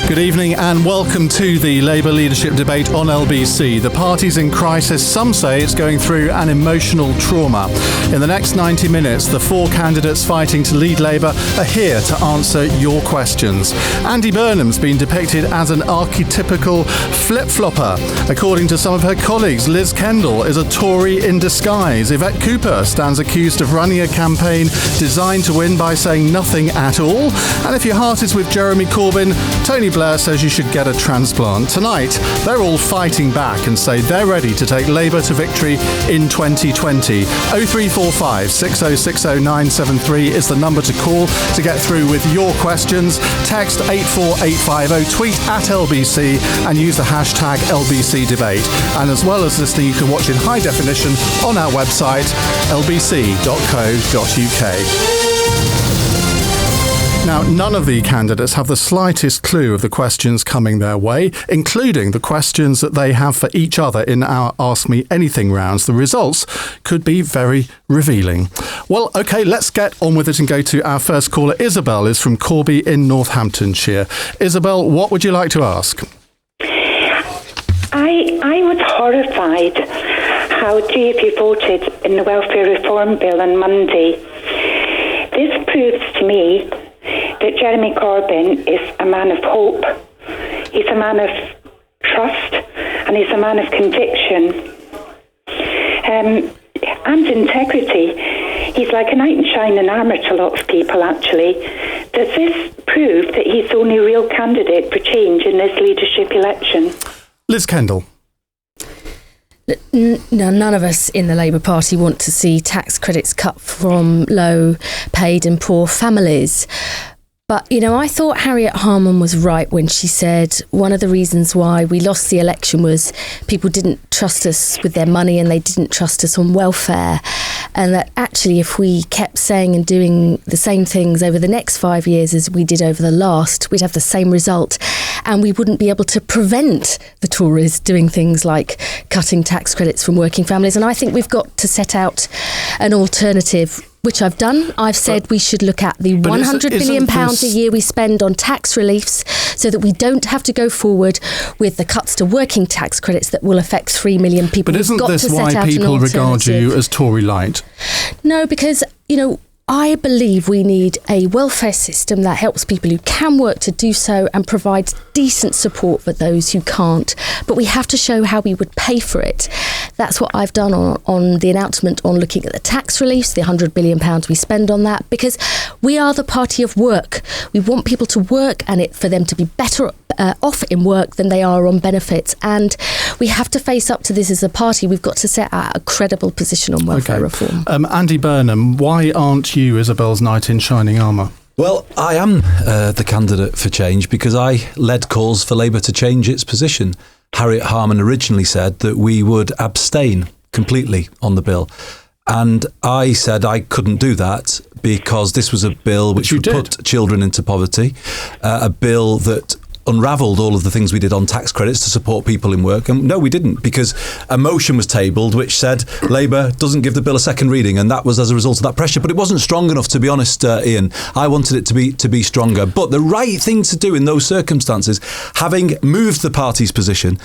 Good evening and welcome to the Labour leadership debate on LBC. The party's in crisis. Some say it's going through an emotional trauma. In the next 90 minutes, the four candidates fighting to lead Labour are here to answer your questions. Andy Burnham's been depicted as an archetypical flip-flopper. According to some of her colleagues, Liz Kendall is a Tory in disguise. Yvette Cooper stands accused of running a campaign designed to win by saying nothing at all. And if your heart is with Jeremy Corbyn, Tony Blair says you should get a transplant. Tonight, they're all fighting back and say they're ready to take Labour to victory in 2020. 0345 6060 973 is the number to call to get through with your questions. Text 84850, tweet at LBC and use the hashtag LBC debate. And as well as listening, you can watch in high definition on our website, lbc.co.uk. Now, none of the candidates have the slightest clue of the questions coming their way, including the questions that they have for each other in our Ask Me Anything rounds. The results could be very revealing. Well, OK, let's get on with it and go to our first caller. Isabel is from Corby in Northamptonshire. Isabel, what would you like to ask? I was horrified how GAP voted in the welfare reform bill on Monday. This proves to me that Jeremy Corbyn is a man of hope, he's a man of trust, and he's a man of conviction and integrity. He's like a knight in shining armour to lots of people, actually. Does this prove that he's the only real candidate for change in this leadership election? Liz Kendall. No, none of us in the Labour Party want to see tax credits cut from low paid and poor families. But, you know, I thought Harriet Harman was right when she said one of the reasons why we lost the election was people didn't trust us with their money and they didn't trust us on welfare. And that actually, if we kept saying and doing the same things over the next 5 years as we did over the last, we'd have the same result. And we wouldn't be able to prevent the Tories doing things like cutting tax credits from working families. And I think we've got to set out an alternative, which I've done. I've said we should look at the £100 billion a year we spend on tax reliefs so that we don't have to go forward with the cuts to working tax credits that will affect 3 million people. But isn't this why people regard you as Tory light? No, because, you know, I believe we need a welfare system that helps people who can work to do so and provides decent support for those who can't. But we have to show how we would pay for it. That's what I've done on the announcement on looking at the tax reliefs, the £100 billion we spend on that, because we are the party of work. We want people to work and for them to be better off in work than they are on benefits. And we have to face up to this as a party. We've got to set out a credible position on welfare reform. Andy Burnham, why aren't you Isabel's knight in shining armour? Well, I am the candidate for change because I led calls for Labour to change its position. Harriet Harman originally said that we would abstain completely on the bill. And I said I couldn't do that because this was a bill which would put children into poverty, a bill that unravelled all of the things we did on tax credits to support people in work. And no, we didn't, because a motion was tabled which said Labour doesn't give the bill a second reading, and that was as a result of that pressure. But it wasn't strong enough, to be honest, Iain. I wanted it to be stronger. But the right thing to do in those circumstances, having moved the party's position,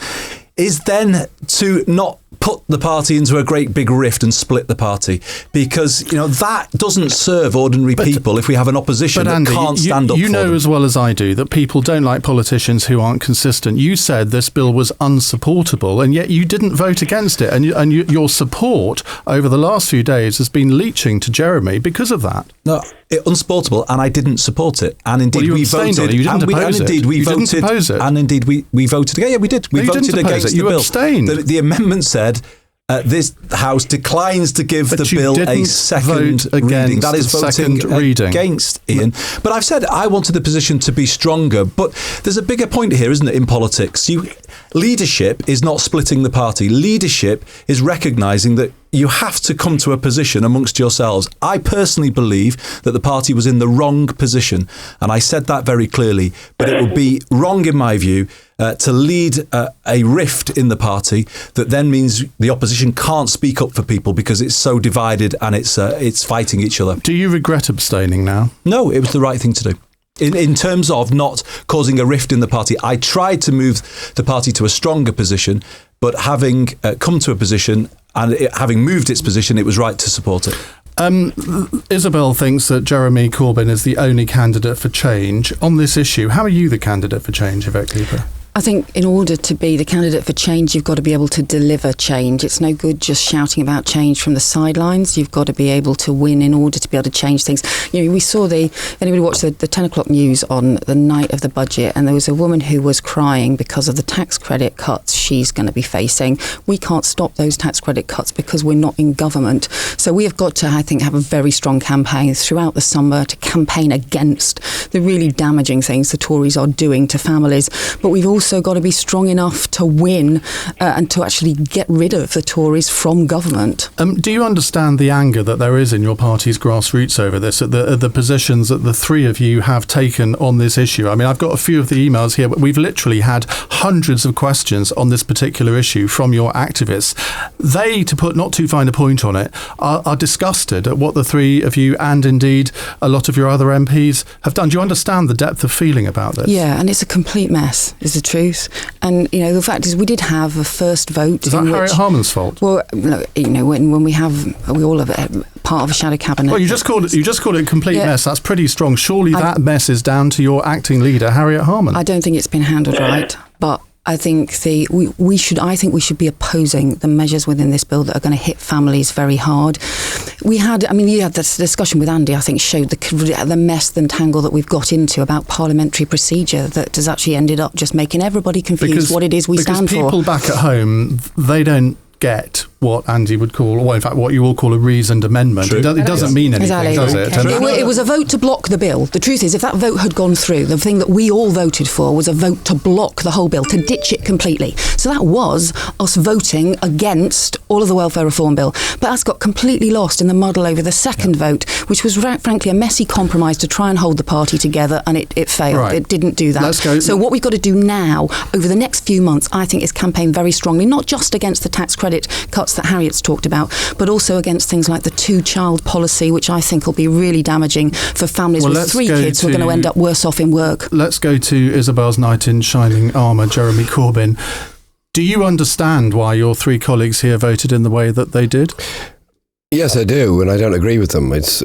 is then to not put the party into a great big rift and split the party, because, you know, that doesn't serve ordinary people if we have an opposition that can't stand up for them. You know as well as I do that people don't like politicians who aren't consistent. You said this bill was unsupportable, and yet you didn't vote against it, and your support over the last few days has been leaching to Jeremy because of that. No, unsupportable, and I didn't support it. And indeed, we voted. You didn't oppose it. We voted. And indeed, we voted again. Yeah, we did. We voted against the bill. You abstained. The amendment said this House declines to give the bill a second reading. That is voting against, Iain. But I've said I wanted the position to be stronger. But there's a bigger point here, isn't it, in politics? Leadership is not splitting the party. Leadership is recognising that you have to come to a position amongst yourselves. I personally believe that the party was in the wrong position, and I said that very clearly. But it would be wrong, in my view, to lead a rift in the party that then means the opposition can't speak up for people because it's so divided and it's fighting each other. Do you regret abstaining now? No, it was the right thing to do. In terms of not causing a rift in the party, I tried to move the party to a stronger position, but having come to a position and having moved its position, it was right to support it. Isabel thinks that Jeremy Corbyn is the only candidate for change. On this issue, how are you the candidate for change, Yvette Cooper? I think in order to be the candidate for change, you've got to be able to deliver change. It's no good just shouting about change from the sidelines. You've got to be able to win in order to be able to change things. You know, we saw anybody watched the 10 o'clock news on the night of the budget, and there was a woman who was crying because of the tax credit cuts she's going to be facing. We can't stop those tax credit cuts because we're not in government. So we have got to, I think, have a very strong campaign throughout the summer to campaign against the really damaging things the Tories are doing to families. But we've also got to be strong enough to win and to actually get rid of the Tories from government. Do you understand the anger that there is in your party's grassroots over this, at the positions that the three of you have taken on this issue? I mean, I've got a few of the emails here, but we've literally had hundreds of questions on this particular issue from your activists. They, to put not too fine a point on it, are disgusted at what the three of you and indeed a lot of your other MPs have done. Do you understand the depth of feeling about this? Yeah, and it's a complete mess, is the truth. And, you know, the fact is we did have a first vote. Is that Harriet Harman's fault? Well, look, you know, when we all have part of a shadow cabinet. Well, you just called it a complete mess. That's pretty strong. Surely that mess is down to your acting leader, Harriet Harman. I don't think it's been handled right, but I think we should be opposing the measures within this bill that are going to hit families very hard. You had this discussion with Andy, I think, showed the mess and tangle that we've got into about parliamentary procedure that has actually ended up just making everybody confused what it is we stand for. Because people back at home, they don't get what Andy would call, or in fact what you all call a reasoned amendment. It doesn't mean anything, does it? It was a vote to block the bill. The truth is, if that vote had gone through, the thing that we all voted for was a vote to block the whole bill, to ditch it completely. So that was us voting against all of the welfare reform bill. But that's got completely lost in the muddle over the second vote, which was frankly a messy compromise to try and hold the party together, and it failed. Right. It didn't do that. Let's go. So what we've got to do now, over the next few months, I think, is campaign very strongly, not just against the tax credit cuts that Harriet's talked about, but also against things like the two-child policy, which I think will be really damaging for families with three kids who are going to end up worse off in work. Let's go to Isabel's knight in shining armour, Jeremy Corbyn. Do you understand why your three colleagues here voted in the way that they did? Yes, I do, and I don't agree with them. It's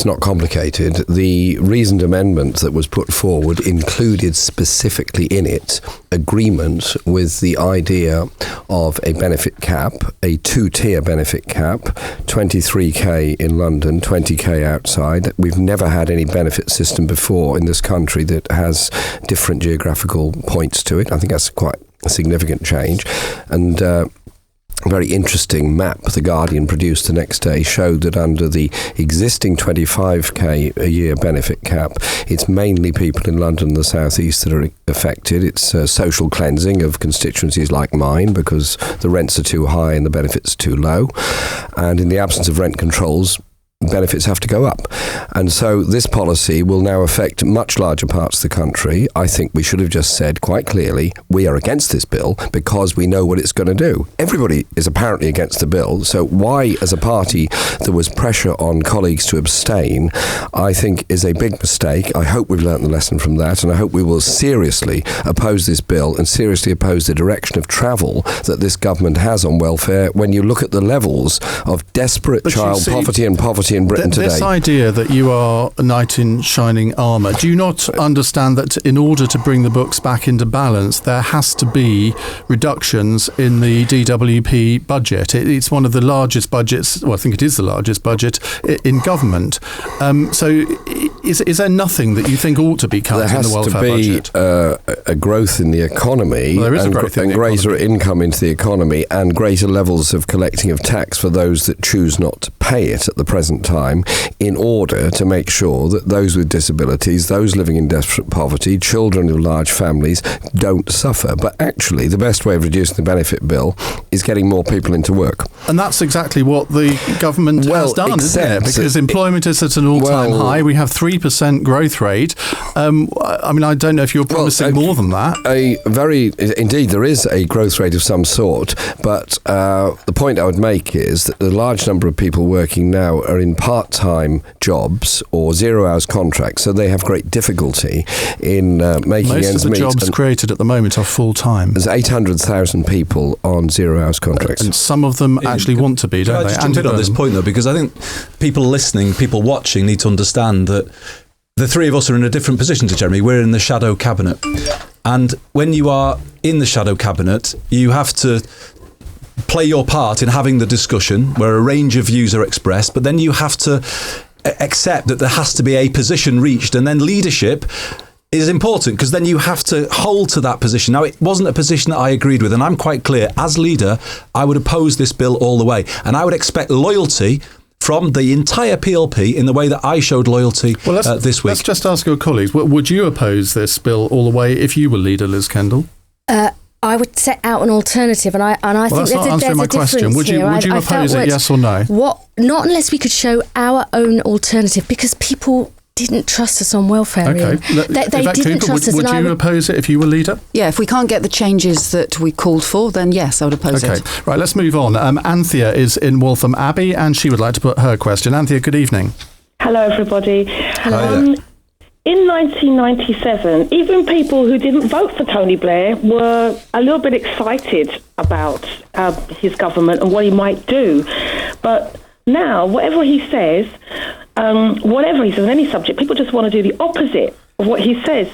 not complicated. The reasoned amendment that was put forward included specifically in it agreement with the idea of a benefit cap, a two-tier benefit cap, 23k in London, 20k outside. We've never had any benefit system before in this country that has different geographical points to it. I think that's quite a significant change. And a very interesting map The Guardian produced the next day showed that under the existing 25k a year benefit cap, it's mainly people in London and the South East that are affected. It's social cleansing of constituencies like mine because the rents are too high and the benefits are too low. And in the absence of rent controls, benefits have to go up. And so this policy will now affect much larger parts of the country. I think we should have just said quite clearly, we are against this bill because we know what it's going to do. Everybody is apparently against the bill. So why, as a party, there was pressure on colleagues to abstain, I think is a big mistake. I hope we've learnt the lesson from that, and I hope we will seriously oppose this bill and seriously oppose the direction of travel that this government has on welfare when you look at the levels of desperate child poverty and poverty in Britain today. This idea that you are a knight in shining armour, do you not understand that in order to bring the books back into balance, there has to be reductions in the DWP budget? It's one of the largest budgets, well, I think it is the largest budget in government. So is there nothing that you think ought to be cut in the welfare budget? There has to be a growth in the economy, well, there is a growth in the greater economy. Income into the economy and greater levels of collecting of tax for those that choose not to pay it at the present time, in order to make sure that those with disabilities, those living in desperate poverty, children of large families don't suffer. But actually, the best way of reducing the benefit bill is getting more people into work. And that's exactly what the government has done, isn't it? Because employment is at an all-time high. We have 3% growth rate. I mean, I don't know if you're promising more than that. Indeed, there is a growth rate of some sort. But the point I would make is that the large number of people working now are in part-time jobs or zero-hours contracts, so they have great difficulty in making Most ends of the meet. jobs created at the moment are full-time. There's 800,000 people on zero-hours contracts. And some of them actually want to be, don't Can I they? just jump in on this point, though, because I think people listening, people watching need to understand that the three of us are in a different position to Jeremy. We're in the shadow cabinet. And when you are in the shadow cabinet, you have to play your part in having the discussion where a range of views are expressed, but then you have to accept that there has to be a position reached, and then leadership is important because then you have to hold to that position. Now, it wasn't a position that I agreed with, and I'm quite clear. As leader, I would oppose this bill all the way, and I would expect loyalty from the entire PLP in the way that I showed loyalty this week. Let's just ask your colleagues, would you oppose this bill all the way if you were leader, Liz Kendall? I would set out an alternative, and I think that's not there's answering my a difference question. Would you here. oppose it, yes or no? Not unless we could show our own alternative, because people didn't trust us on welfare. Okay. They didn't trust us. Would you oppose it if you were leader? Yeah, if we can't get the changes that we called for, then yes, I would oppose it. Okay, right, let's move on. Anthea is in Waltham Abbey, and she would like to put her question. Anthea, good evening. Hello, everybody. Hello. In 1997, even people who didn't vote for Tony Blair were a little bit excited about his government and what he might do. But now, whatever he says on any subject, people just want to do the opposite of what he says.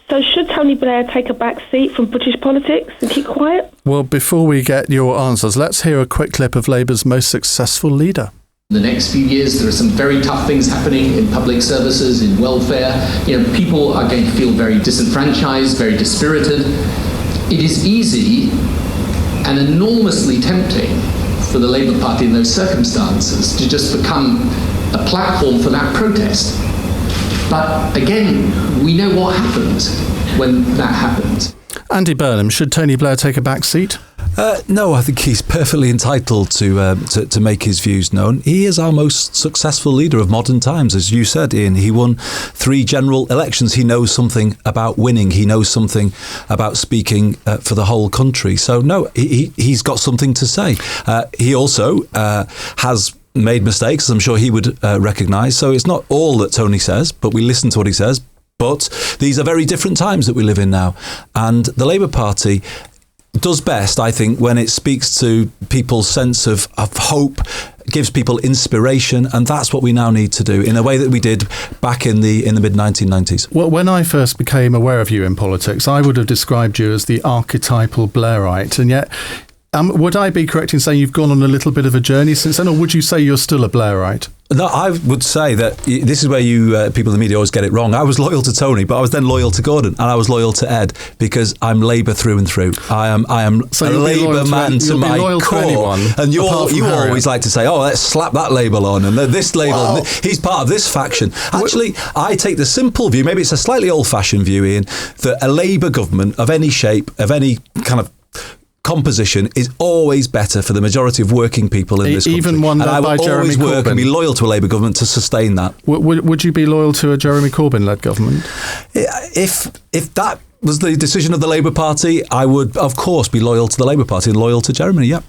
So should Tony Blair take a back seat from British politics and keep quiet? Well, before we get your answers, let's hear a quick clip of Labour's most successful leader. In the next few years, there are some very tough things happening in public services, in welfare. People are going to feel very disenfranchised, very dispirited. It is easy and enormously tempting for the Labour Party in those circumstances to just become a platform for that protest. But again, we know what happens when that happens. Andy Burnham, should Tony Blair take a back seat? No, I think he's perfectly entitled to make his views known. He is our most successful leader of modern times, as you said, Iain. He won 3 general elections. He knows something about winning. He knows something about speaking for the whole country. So, no, he's got something to say. He also has made mistakes, as I'm sure he would recognise. So it's not all that Tony says, but we listen to what he says. But these are very different times that we live in now. And the Labour Party does best, I think, when it speaks to people's sense of hope, gives people inspiration, and that's what we now need to do in a way that we did back in the mid-1990s. Well, when I first became aware of you in politics, I would have described you as the archetypal Blairite, and yet would I be correct in saying you've gone on a little bit of a journey since then, or would you say you're still a Blairite? No, I would say that this is where you people in the media always get it wrong. I was loyal to Tony, but I was then loyal to Gordon, and I was loyal to Ed because I'm Labour through and through. I am a Labour man to my core. And you always like to say, "Oh, let's slap that label on," and this label, he's part of this faction. Actually, I take the simple view. Maybe it's a slightly old-fashioned view, Iain, that a Labour government of any shape, of any kind of composition is always better for the majority of working people in this country. Even one led by Jeremy Corbyn. And I will always work and be loyal to a Labour government to sustain that. Would you be loyal to a Jeremy Corbyn-led government? If that was the decision of the Labour Party, I would, of course, be loyal to the Labour Party and loyal to Jeremy, yeah.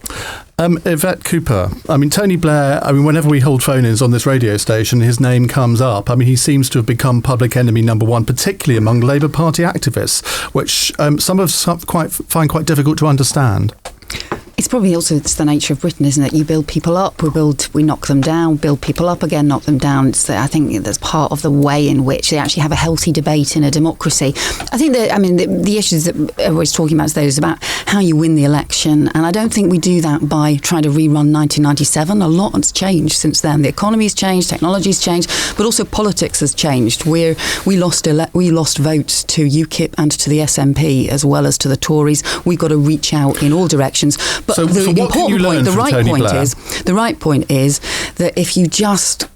Yvette Cooper, Tony Blair, whenever we hold phone-ins on this radio station, his name comes up. He seems to have become public enemy number one, particularly among Labour Party activists, which some find quite difficult to understand. It's probably also the nature of Britain, isn't it? You build people up, we knock them down, build people up again, knock them down. I think that's part of the way in which they actually have a healthy debate in a democracy. I think that, the issues that everybody's talking about today is about how you win the election, and I don't think we do that by trying to rerun 1997. A lot has changed since then. The economy's changed, technology's changed, but also politics has changed. We lost votes to UKIP and to the SNP as well as to the Tories. We've got to reach out in all directions. But so the what can you learn from Tony Blair? The right point is that if you just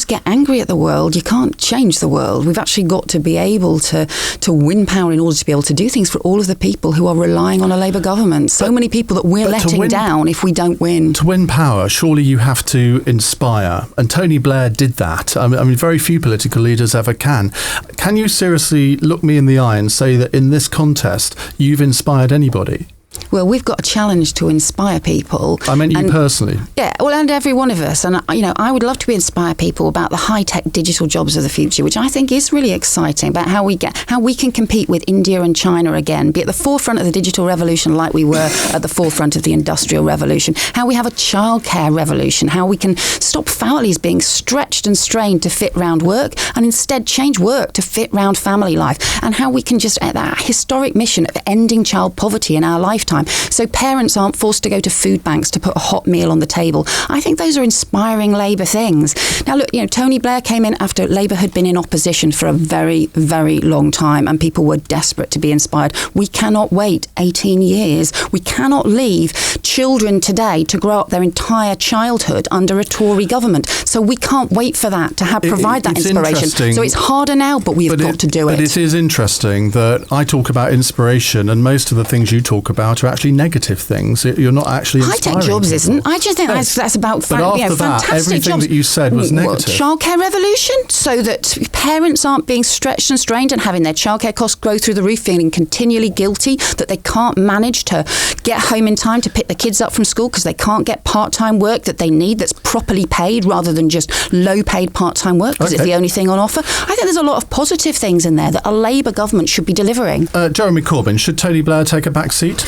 get angry at the world, you can't change the world. We've actually got to be able to win power in order to be able to do things for all of the people who are relying on a Labour government. So many people that we're letting down if we don't win. To win power, surely you have to inspire. And Tony Blair did that. Very few political leaders ever can. Can you seriously look me in the eye and say that in this contest, you've inspired anybody? well, we've got a challenge to inspire people. I meant you personally. Yeah, well, and every one of us. And, I would love to inspire people about the high-tech digital jobs of the future, which I think is really exciting, about how we can compete with India and China again, be at the forefront of the digital revolution like we were at the forefront of the industrial revolution, how we have a childcare revolution, how we can stop families being stretched and strained to fit round work and instead change work to fit round family life, and how we can just at that historic mission of ending child poverty in our lifetime so parents aren't forced to go to food banks to put a hot meal on the table. I think those are inspiring Labour things. Now look, Tony Blair came in after Labour had been in opposition for a very, very long time and people were desperate to be inspired. We cannot wait 18 years. We cannot leave children today to grow up their entire childhood under a Tory government. So we can't wait for that to provide that inspiration. So it's harder now, but we've got to do it. But it is interesting that I talk about inspiration and most of the things you talk about are actually negative things. You're not actually inspiring high-tech jobs people. isn't. I just think that's about fantastic everything jobs. That you said was negative. Childcare revolution, so that parents aren't being stretched and strained and having their childcare costs grow through the roof, feeling continually guilty that they can't manage to get home in time to pick the kids up from school because they can't get part-time work that they need that's properly paid rather than just low-paid part-time work because it's the only thing on offer. I think there's a lot of positive things in there that a Labour government should be delivering. Jeremy Corbyn, should Tony Blair take a back seat?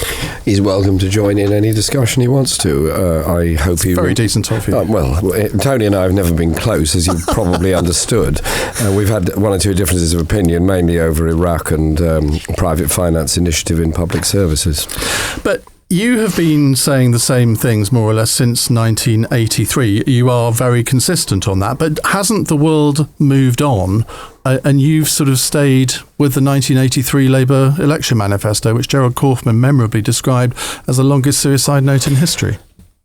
He's welcome to join in any discussion he wants to. I hope he... Very decent of you. Well, Tony and I have never been close, as you've probably understood. We've had one or two differences of opinion, mainly over Iraq and private finance initiative in public services. But you have been saying the same things more or less since 1983. You are very consistent on that. But hasn't the world moved on? And you've sort of stayed with the 1983 Labour election manifesto, which Gerald Kaufman memorably described as the longest suicide note in history.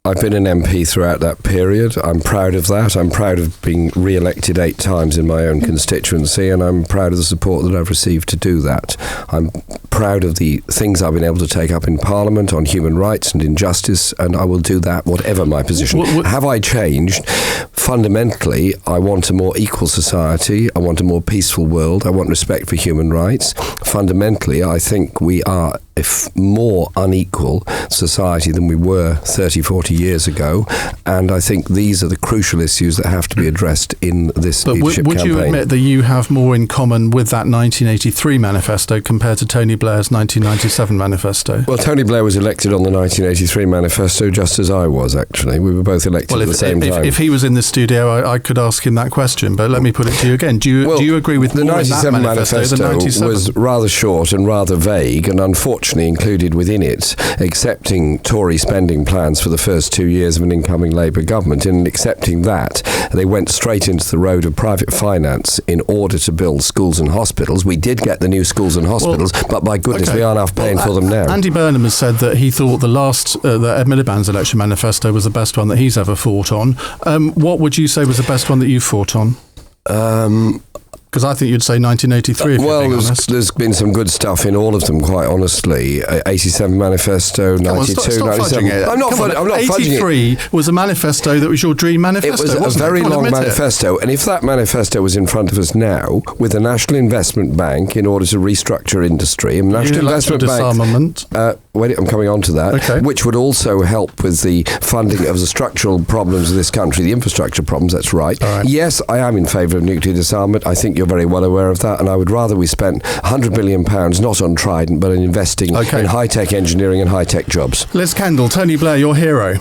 I've been an MP throughout that period. I'm proud of that. I'm proud of being re-elected 8 times in my own constituency, and I'm proud of the support that I've received to do that. I'm proud of the things I've been able to take up in Parliament on human rights and injustice, and I will do that whatever my position. Have I changed? Fundamentally, I want a more equal society. I want a more peaceful world. I want respect for human rights. Fundamentally, I think we are a more unequal society than we were 30, 40 years ago, and I think these are the crucial issues that have to be addressed in this leadership campaign. But would you admit that you have more in common with that 1983 manifesto compared to Tony Blair's 1997 manifesto? Well, Tony Blair was elected on the 1983 manifesto just as I was, actually. We were both elected at the same time. If he was in the studio, I could ask him that question, but let me put it to you again. Do you agree with the 97 manifesto was rather short and rather vague, and unfortunately included within it accepting Tory spending plans for the first 2 years of an incoming Labour government. In accepting that, they went straight into the road of private finance in order to build schools and hospitals. We did get the new schools and hospitals, but by goodness, we aren't off paying for them now. Andy Burnham has said that he thought the Ed Miliband's election manifesto was the best one that he's ever fought on. What would you say was the best one that you fought on? Because I think you'd say 1983, if you're being honest. There's been some good stuff in all of them, quite honestly. 87 manifesto, 92, stop 97. It. I'm not fudging it. 83 was a manifesto that was your dream manifesto. It was a very long manifesto, and if that manifesto was in front of us now, with the National Investment Bank in order to restructure industry, and National Investment Bank, I'm coming on to that, which would also help with the funding of the structural problems of this country, the infrastructure problems. That's right. Yes, I am in favour of nuclear disarmament. I think you're very well aware of that, and I would rather we spent £100 billion not on Trident but in investing in high-tech engineering and high-tech jobs. Liz Kendall, Tony Blair, your hero.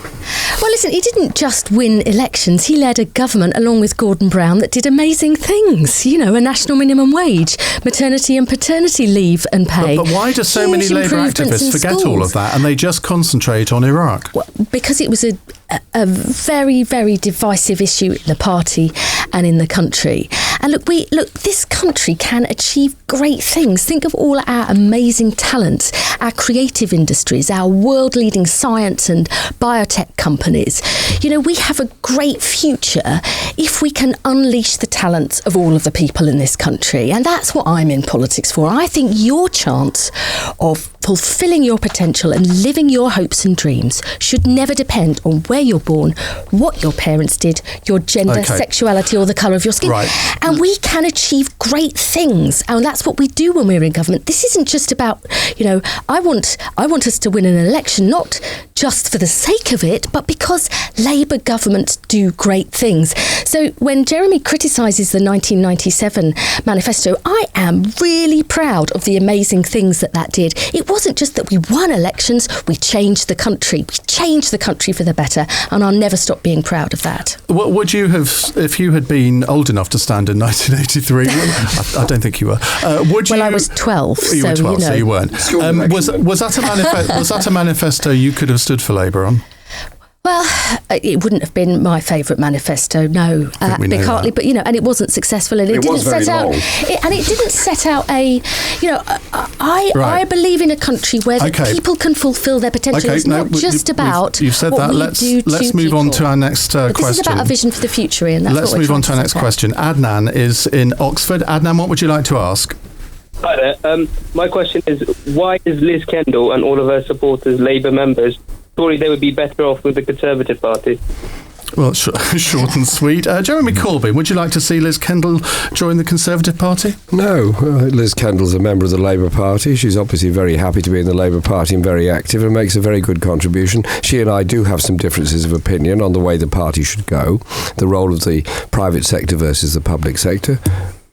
Well, listen, he didn't just win elections. He led a government along with Gordon Brown that did amazing things. You know, a national minimum wage, maternity and paternity leave and pay. But why do so many Labour activists forget all of that and they just concentrate on Iraq? Well, because it was a very, very divisive issue in the party and in the country. And look, this country can achieve great things. Think of all our amazing talents, our creative industries, our world-leading science and biotech companies. You know, we have a great future if we can unleash the talents of all of the people in this country. And that's what I'm in politics for. I think your chance of fulfilling your potential and living your hopes and dreams should never depend on where you're born, what your parents did, your gender, sexuality or the colour of your skin. Right. And we can achieve great things. And that's what we do when we're in government. This isn't just about, I want us to win an election, not just for the sake of it, but because Labour governments do great things. So when Jeremy criticises the 1997 manifesto, I am really proud of the amazing things that did. It wasn't just that we won elections, we changed the country. We changed the country for the better, and I'll never stop being proud of that. What would you have, if you had been old enough to stand in 1983? I don't think you were. Would you? Well, I was 12. You were 12, so you weren't. Was that a manifesto you could have stood for Labour on? Well, it wouldn't have been my favourite manifesto, no. Partly, but and it wasn't successful, and it didn't set out. It didn't set out a. I believe in a country where the people can fulfil their potential. It's not just about. You've said what that. Let's move on to our next question. This is about a vision for the future, Iain. Let's move on to our next question. Adnan is in Oxford. Adnan, what would you like to ask? Hi there. My question is, why is Liz Kendall and all of her supporters Labour members? Surely they would be better off with the Conservative Party. Well, short and sweet. Jeremy Corbyn, would you like to see Liz Kendall join the Conservative Party? No. Liz Kendall's a member of the Labour Party. She's obviously very happy to be in the Labour Party and very active and makes a very good contribution. She and I do have some differences of opinion on the way the party should go, the role of the private sector versus the public sector.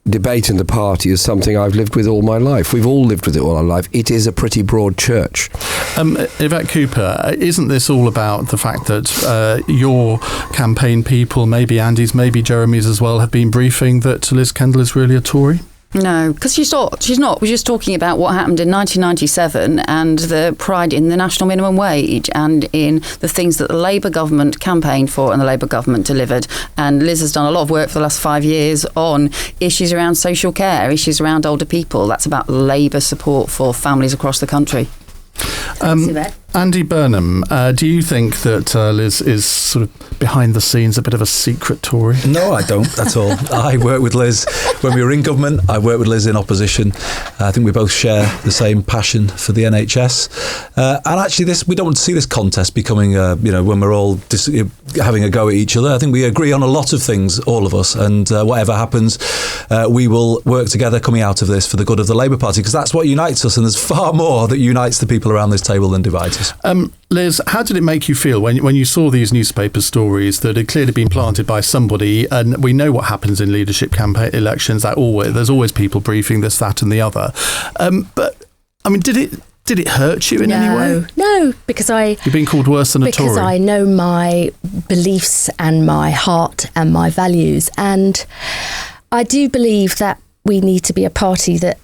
Debate in the party is something I've lived with all my life. We've all lived with it all our life. It is a pretty broad church. Yvette Cooper, isn't this all about the fact that your campaign people, maybe Andy's, maybe Jeremy's as well, have been briefing that Liz Kendall is really a Tory? No, because she's not. We're just talking about what happened in 1997 and the pride in the national minimum wage and in the things that the Labour government campaigned for and the Labour government delivered. And Liz has done a lot of work for the last 5 years on issues around social care, issues around older people. That's about Labour support for families across the country. Andy Burnham, do you think that Liz is sort of behind the scenes a bit of a secret Tory? No, I don't at all. I worked with Liz when we were in government. I worked with Liz in opposition. I think we both share the same passion for the NHS. And actually, we don't see this contest becoming, when we're all having a go at each other. I think we agree on a lot of things, all of us. And whatever happens, we will work together coming out of this for the good of the Labour Party, because that's what unites us. And there's far more that unites the people around this table than divides us. Liz, how did it make you feel when you saw these newspaper stories that had clearly been planted by somebody? And we know what happens in leadership campaign elections. There's always people briefing this, that and the other. But, I mean, did it hurt you in any way? No, because you've been called worse than a Tory. Because I know my beliefs and my heart and my values. And I do believe that we need to be a party that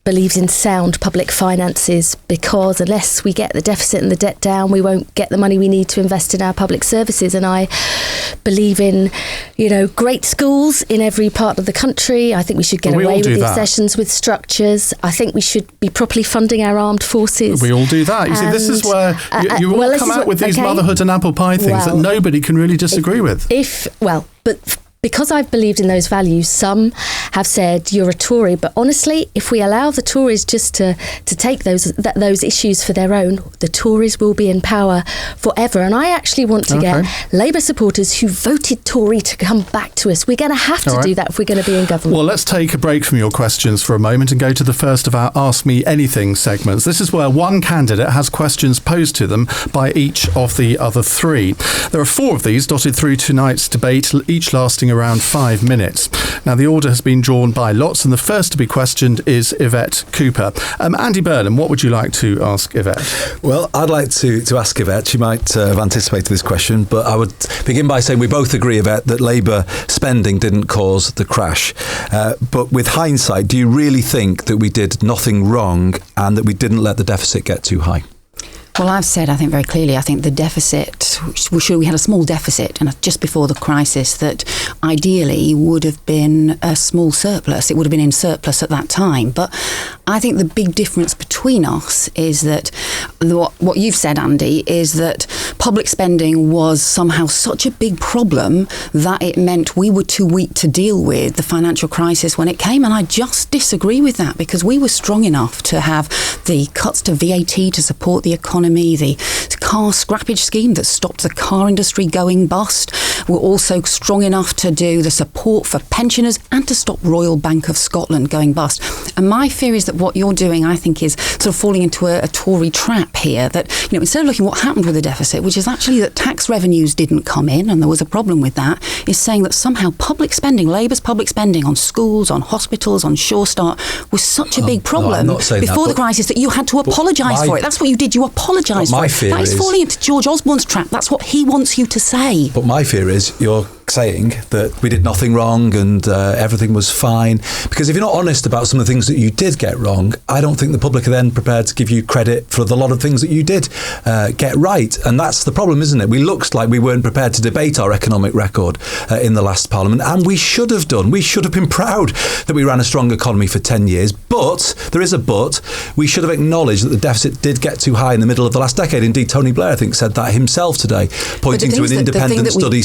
believes in sound public finances, because unless we get the deficit and the debt down, we won't get the money we need to invest in our public services. And I believe in, great schools in every part of the country. I think we should get away with the obsessions with structures. I think we should be properly funding our armed forces. We all do that. You see, this is where you all come out with these motherhood and apple pie things that nobody can really disagree with. Because I've believed in those values, some have said you're a Tory, but honestly, if we allow the Tories just to take those issues for their own, the Tories will be in power forever. And I actually want to get Labour supporters who voted Tory to come back to us. We're going to have to do that if we're going to be in government. Well, let's take a break from your questions for a moment and go to the first of our Ask Me Anything segments. This is where one candidate has questions posed to them by each of the other three. There are 4 of these dotted through tonight's debate, each lasting around 5 minutes. Now, the order has been drawn by lots, and the first to be questioned is Yvette Cooper. Andy Burnham, what would you like to ask Yvette? Well, I'd like to ask Yvette. She might have anticipated this question, but I would begin by saying we both agree, Yvette, that Labour spending didn't cause the crash. But with hindsight, do you really think that we did nothing wrong and that we didn't let the deficit get too high? Well, I've said, I think very clearly, I think the deficit, we had a small deficit and just before the crisis that ideally would have been a small surplus. It would have been in surplus at that time. But I think the big difference between us is that what you've said, Andy, is that public spending was somehow such a big problem that it meant we were too weak to deal with the financial crisis when it came. And I just disagree with that, because we were strong enough to have the cuts to VAT to support the economy, the car scrappage scheme that stopped the car industry going bust. We're also strong enough to do the support for pensioners and to stop Royal Bank of Scotland going bust. And my fear is that what you're doing, I think, is sort of falling into a Tory trap here, that, instead of looking what happened with the deficit, which is actually that tax revenues didn't come in, and there was a problem with that, is saying that somehow public spending, Labour's public spending on schools, on hospitals, on Sure Start, was such a big problem before the crisis that you had to apologise for it. That's what you did. You apologised for it. That is falling into George Osborne's trap. That's what he wants you to say. But my fear is you're saying that we did nothing wrong and everything was fine. Because if you're not honest about some of the things that you did get wrong, I don't think the public are then prepared to give you credit for the lot of things that you did get right. And that's the problem, isn't it? We looked like we weren't prepared to debate our economic record in the last Parliament, and we should have done. We should have been proud that we ran a strong economy for 10 years. But, there is a but, we should have acknowledged that the deficit did get too high in the middle of the last decade. Indeed, Tony Blair, I think, said that himself today, pointing to an independent study.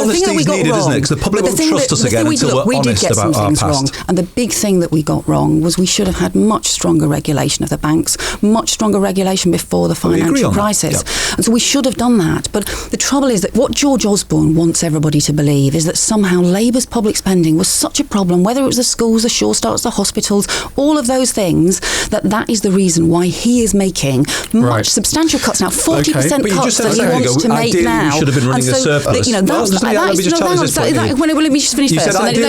Honesty is needed, isn't it? Because the public won't trust us again until we're honest about our past. Wrong. And the big thing that we got wrong was we should have had much stronger regulation of the banks, much stronger regulation before the financial crisis. Yep. And so we should have done that. But the trouble is that what George Osborne wants everybody to believe is that somehow Labour's public spending was such a problem, whether it was the schools, the Sure Starts, the hospitals, all of those things, that is the reason why he is making much substantial cuts now, 40% cuts that he wants to make now. We should have been running a surplus. Let me just finish first. Andy,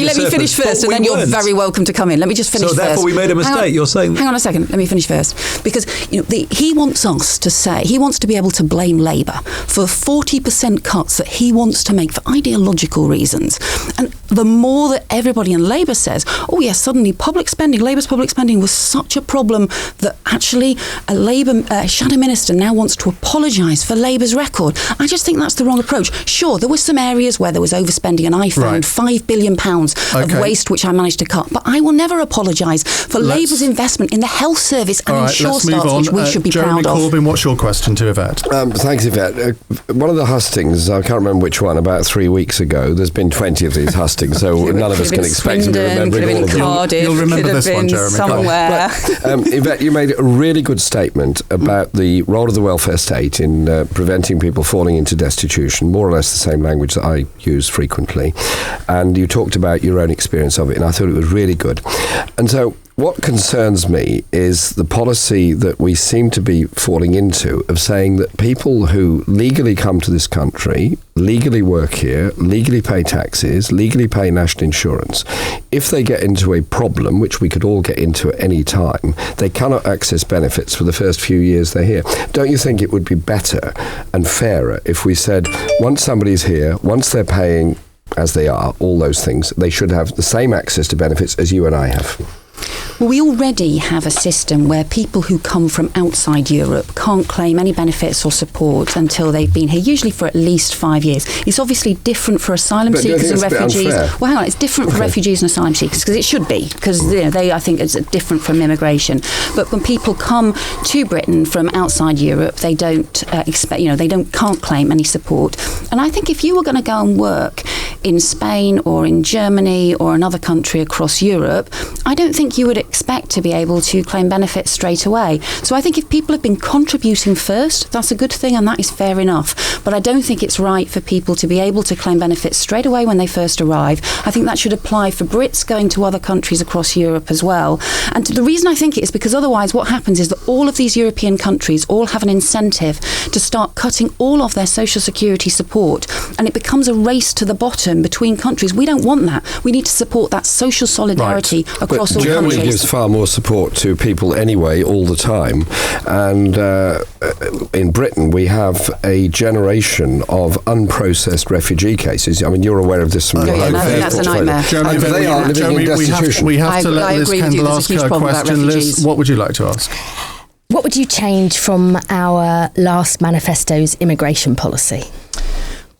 let me finish first, and then you're very welcome to come in. Let me just finish first. So therefore we made a mistake, you're saying? Hang on a second, let me finish first. Because he wants us to say, he wants to be able to blame Labour for 40% cuts that he wants to make for ideological reasons. And the more that everybody in Labour says, oh yes, suddenly Labour's public spending was such a problem that actually a Labour shadow minister now wants to apologise for Labour's record. I just think that's the wrong approach. Sure, there were some areas where there was overspending, and I found £5 billion of waste which I managed to cut. But I will never apologise for Labour's investment in the health service and in Sure Starts, which we should be proud of. Jeremy Corbyn, what's your question to Yvette? Thanks, Yvette. One of the hustings, I can't remember which one, about 3 weeks ago, there's been 20 of these hustings, so none of us can expect to be remembering all of them. Cardiff, You'll remember this one, Jeremy. Somewhere. Yvette, you made a really good statement about the role of the welfare state in preventing people falling into destitution, more or less the same language that I use frequently. And you talked about your own experience of it, and I thought it was really good. And so what concerns me is the policy that we seem to be falling into of saying that people who legally come to this country, legally work here, legally pay taxes, legally pay national insurance, if they get into a problem, which we could all get into at any time, they cannot access benefits for the first few years they're here. Don't you think it would be better and fairer if we said, once somebody's here, once they're paying, as they are, all those things, they should have the same access to benefits as you and I have? Well, we already have a system where people who come from outside Europe can't claim any benefits or support until they've been here, usually for at least 5 years. It's obviously different for asylum seekers and refugees. Well, hang on, it's different for refugees and asylum seekers, because it should be, because I think it's different from immigration. But when people come to Britain from outside Europe, they don't can't claim any support. And I think if you were going to go and work in Spain or in Germany or another country across Europe, I don't think you would expect to be able to claim benefits straight away. So I think if people have been contributing first, that's a good thing, and that is fair enough. But I don't think it's right for people to be able to claim benefits straight away when they first arrive. I think that should apply for Brits going to other countries across Europe as well. And the reason I think it is because otherwise what happens is that all of these European countries all have an incentive to start cutting all of their social security support, and it becomes a race to the bottom between countries. We don't want that. We need to support that social solidarity across all countries. Germany gives far more support to people anyway all the time, and in Britain we have a generation of unprocessed refugee cases. I mean, you're aware of this from your own that's a nightmare. Jeremy, they are living in destitution. We have to let Liz Kendall ask her question. Liz, what would you like to ask? What would you change from our last manifesto's immigration policy?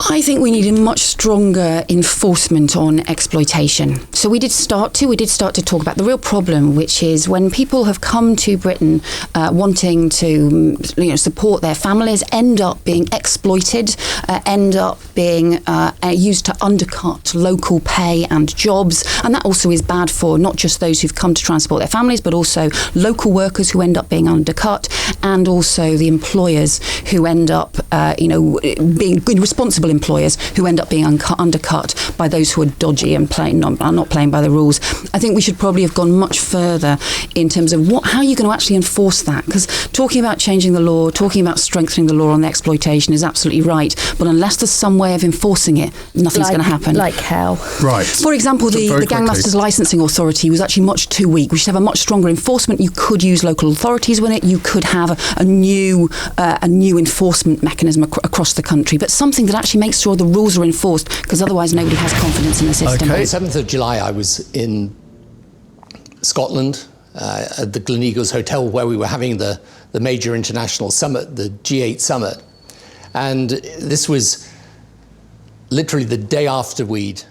I think we need a much stronger enforcement on exploitation. So we did start to talk about the real problem, which is when people have come to Britain wanting to support their families, end up being exploited, end up being used to undercut local pay and jobs. And that also is bad for not just those who've come to try and support their families, but also local workers who end up being undercut, and also the employers who end up being responsible employers who end up being undercut by those who are dodgy and are not playing by the rules. I think we should probably have gone much further in terms of how are you going to actually enforce that? Because talking about changing the law, talking about strengthening the law on the exploitation is absolutely right, but unless there's some way of enforcing it, nothing's going to happen. Like how? Right. For example, the Gangmasters Licensing Authority was actually much too weak. We should have a much stronger enforcement. You could use local authorities with it. You could have a new enforcement mechanism across the country, but something that actually makes sure the rules are enforced, because otherwise nobody has confidence in the system. On the 7th of July, I was in Scotland at the Gleneagles Hotel, where we were having the major international summit, the G8 summit. And this was literally the day after we'd